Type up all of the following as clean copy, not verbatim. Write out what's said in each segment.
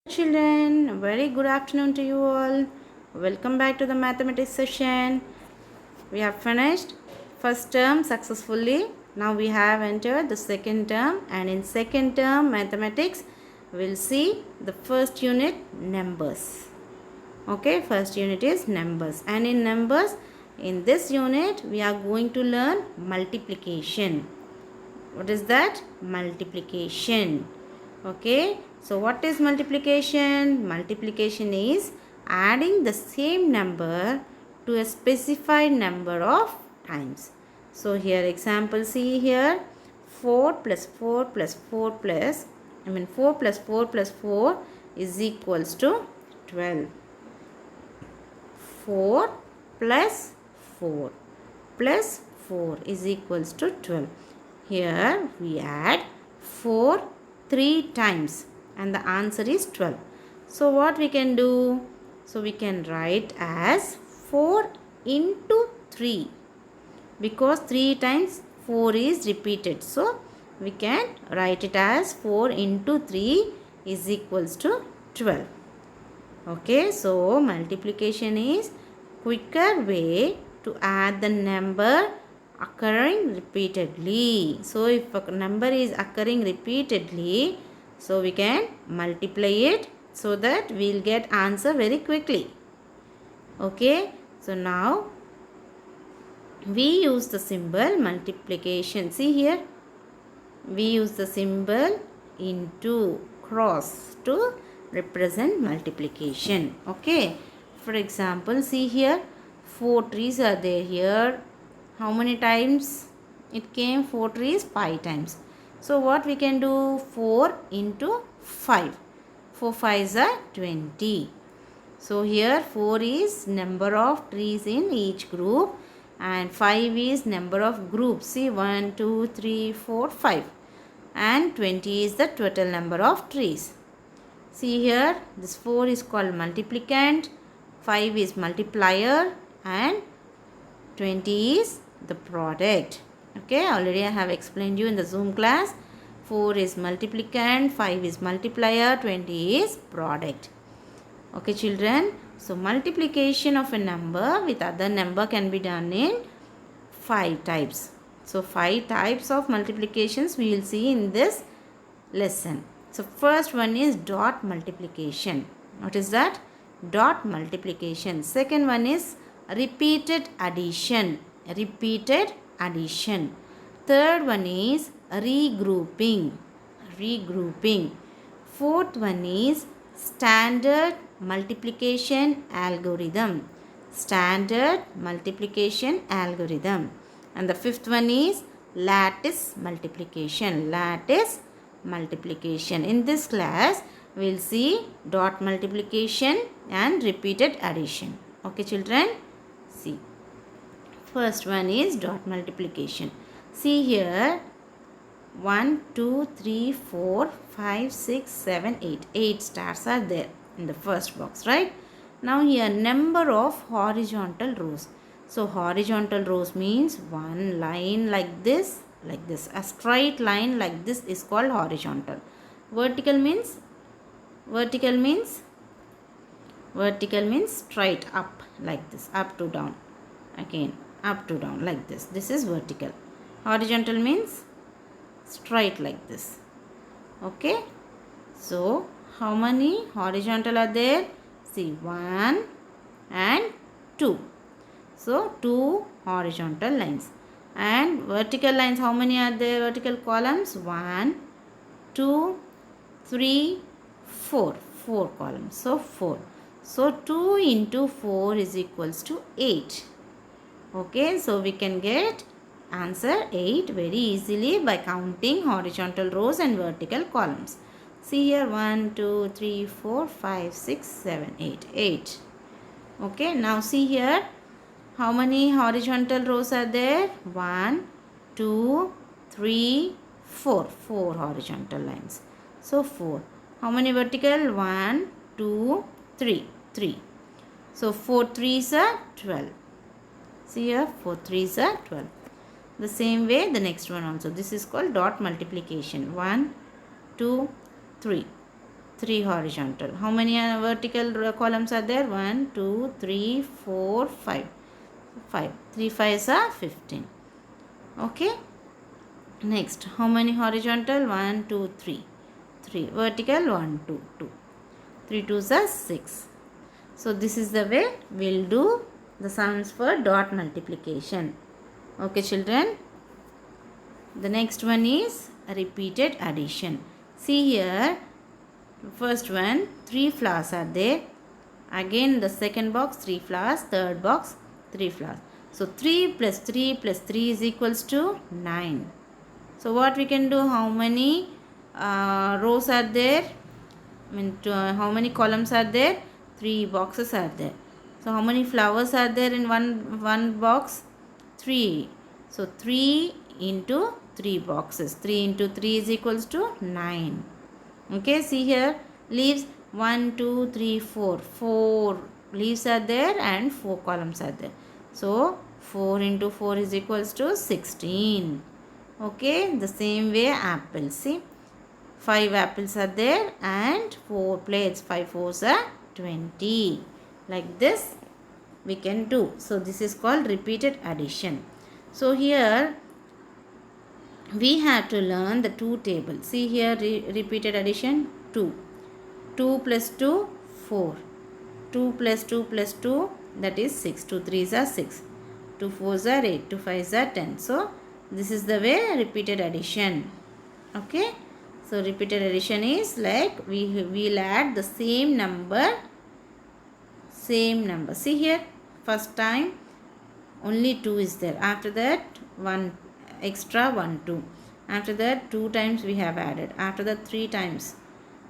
Children, a very good afternoon to you all. Welcome back to the mathematics session. We have finished first term successfully. Now we have entered the second term, and in second term mathematics we'll see the first unit, numbers. Okay, first unit is numbers, and in numbers, in this unit we are going to learn multiplication. What is that? Multiplication. Okay, so what is multiplication? Multiplication is adding the same number to a specified number of times. So here example, see here, 4 plus 4 plus 4 plus 4 plus 4 plus 4 is equals to 12. 4 plus 4 plus 4 is equals to 12. Here we add 4 3 times and the answer is 12. So what we can do? So we can write as 4 into 3 because 3 times 4 is repeated. So we can write it as 4 into 3 is equals to 12. Okay, so multiplication is quicker way to add the number occurring repeatedly. So if a number is occurring repeatedly, so we can multiply it so that we'll get answer very quickly. Okay, so now we use the symbol multiplication. See here, we use the symbol into, cross to represent multiplication. Okay, for example, see here, 4 trees are there here. How many times it came? 4 trees 5 times. So what we can do? 4 into 5. 4 5s are 20. So here 4 is number of trees in each group and 5 is number of groups. See, 1 2 3 4 5 and 20 is the total number of trees. See here, this 4 is called multiplicand, 5 is multiplier and 20 is the product. Okay, already I have explained you in the Zoom class. 4 is multiplicand, 5 is multiplier, 20 is product. Okay children, so multiplication of a number with other number can be done in 5 types. So 5 types of multiplications we will see in this lesson. So first one is dot multiplication. What is that? Dot multiplication. Second one is repeated addition. Repeated addition. Third one is regrouping. Regrouping. Fourth one is standard multiplication algorithm. Standard multiplication algorithm. And the fifth one is lattice multiplication. Lattice multiplication. In this class, we will see dot multiplication and repeated addition. Okay children, see. First one is dot multiplication. See here, 1, 2, 3, 4, 5, 6, 7, 8. 8 stars are there in the first box, right? Now here number of horizontal rows. So horizontal rows means one line like this. A straight line like this is called horizontal. Vertical means straight up like this, up to down. Again up to down like this. This is vertical. Horizontal means straight like this. Okay. So how many horizontal are there? See, 1 and 2. So 2 horizontal lines. And vertical lines, how many are there? Vertical columns, 1 2 3 4. 4 columns. So 4. So 2 into 4 is equals to 8. Okay, so we can get answer 8 very easily by counting horizontal rows and vertical columns. See here, 1 2 3 4 5 6 7 8. 8. Okay, now see here, how many horizontal rows are there? 1 2 3 4. 4 horizontal lines. So 4. How many vertical? 1 2 3. 3. So 4 3s are 12. See here, 4 3s are 12. The same way the next one also. This is called dot multiplication. 1 2 3. 3 horizontal. How many vertical columns are there? 1, 2, 3, 4, 5. 5. 3 5s are 15. Okay. Next, how many horizontal? 1, 2, 3. 3. Vertical 1, 2, 2. 3 2s are 6. So this is the way we'll do the sums for dot multiplication. Okay children. The next one is repeated addition. See here, first one 3 flowers are there. Again the second box 3 flowers, third box 3 flowers. So 3 plus 3 plus 3 is equals to 9. So what we can do, how many rows are there? How many columns are there? 3 boxes are there. So how many flowers are there in one box? 3. So 3 into 3 boxes. 3 into 3 is equals to 9. Okay, see here, leaves 1, 2, 3, 4. 4 leaves are there and 4 columns are there. So 4 into 4 is equals to 16. Okay, the same way apples. See, 5 apples are there and 4 plates. 5 fours are 20. Like this we can do. So this is called repeated addition. So here we have to learn the 2 table. See here, repeated addition 2. 2 plus 2, 4. 2 plus 2 plus 2, that is 6. 2 3s are 6. 2 4s are 8. 2 5s are 10. So this is the way repeated addition. Okay. So repeated addition is like we'll add the same number. See here, first time only 2 is there. After that 1 extra 1 2. After that 2 times we have added. After that 3 times.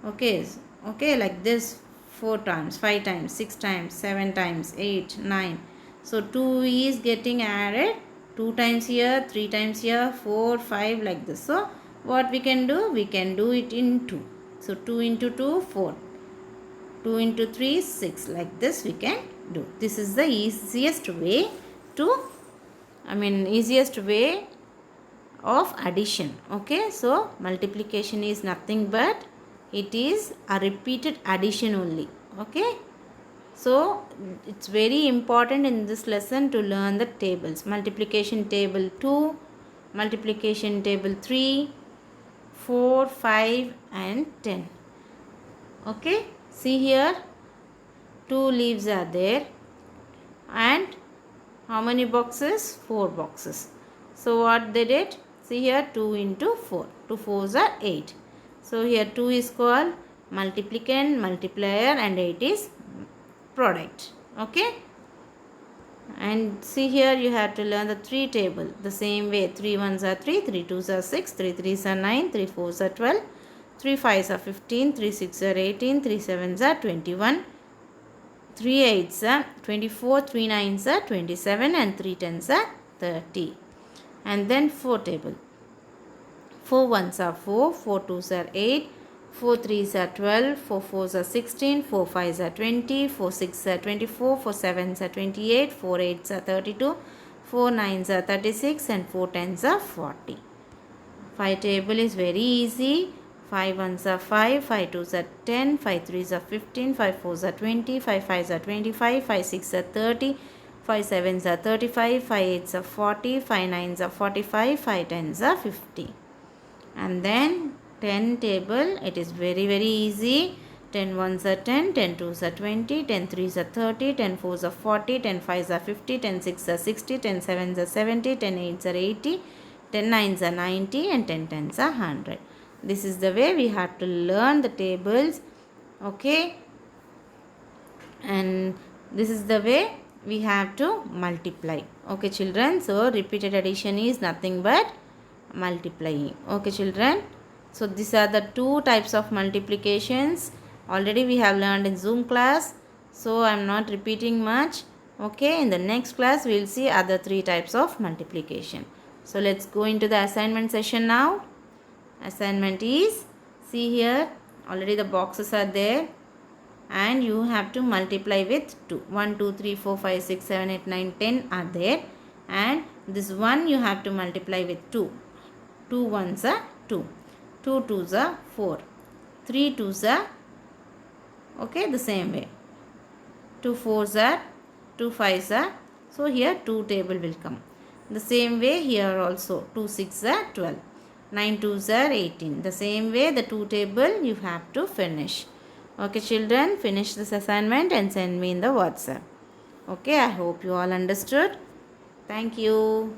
Okay. Okay, like this 4 times, 5 times, 6 times, 7 times, 8, 9. So 2 is getting added. 2 times here, 3 times here, 4, 5 like this. So what we can do? We can do it in 2. So 2 into 2, 4. 2 into 3, 6. Like this we can do. This is the easiest way easiest way of addition. Okay, so multiplication is nothing but it is a repeated addition only. Okay, so it's very important in this lesson to learn the tables. Multiplication table 2, multiplication table 3, 4, 5 and 10. Okay, see here, 2 leaves are there and how many boxes? 4 boxes. So what they did? See here, 2 into 4. 2 4s are 8. So here 2 is called multiplicand, multiplier and 8 is product. Okay. And see here, you have to learn the 3 table the same way. 3 1s are 3, 3 2s are 6, 3 3s are 9, 3 4s are 12, 3 5s are 15, 3 6s are 18, 3 7s are 21, 3 8s are 24, 3 9s are 27 and 3 10s are 30. And then 4 table. 4 1s are 4, 4 2s are 8, 4 3s are 12, 4 4s are 16, 4 5s are 20, 4 6s are 24, 4 7s are 28, 4 8s are 32, 4 9s are 36 and 4 10s are 40. 5 table is very easy. 5 1s are 5, 5 2s are 10, 5 3s are 15, 5 4s are 20, 5 5s are 25, 5 6s are 30, 5 7s are 35, 5 8s are 40, 5 9s are 45, 5 10s are 50. And then 10 table, it is very easy. 10 1s are 10, 10 2s are 20, 10 3s are 30, 10 4s are 40, 10 5s are 50, 10 6s are 60, 10 7s are 70, 10 8s are 80, 10 9s are 90 and 10 10s are 100. This is the way we have to learn the tables. Okay. And this is the way we have to multiply. Okay children. So repeated addition is nothing but multiplying. Okay children. So these are the 2 types of multiplications. Already we have learned in Zoom class. So I am not repeating much. Okay. In the next class we will see other 3 types of multiplication. So let's go into the assignment session now. Assignment is, see here, already the boxes are there and you have to multiply with 2. 1 2 3 4 5 6 7 8 9 10 are there and this one you have to multiply with 2. 2 1s are 2, 2 2s are 4, 3 2s are Okay, the same way. 2 4s are 2 5s are. So here 2 table will come. The same way here also 2 6 are 12. 9 2s are 18. The same way the 2 table you have to finish. Okay children, finish this assignment and send me in the WhatsApp. Okay, I hope you all understood. Thank you.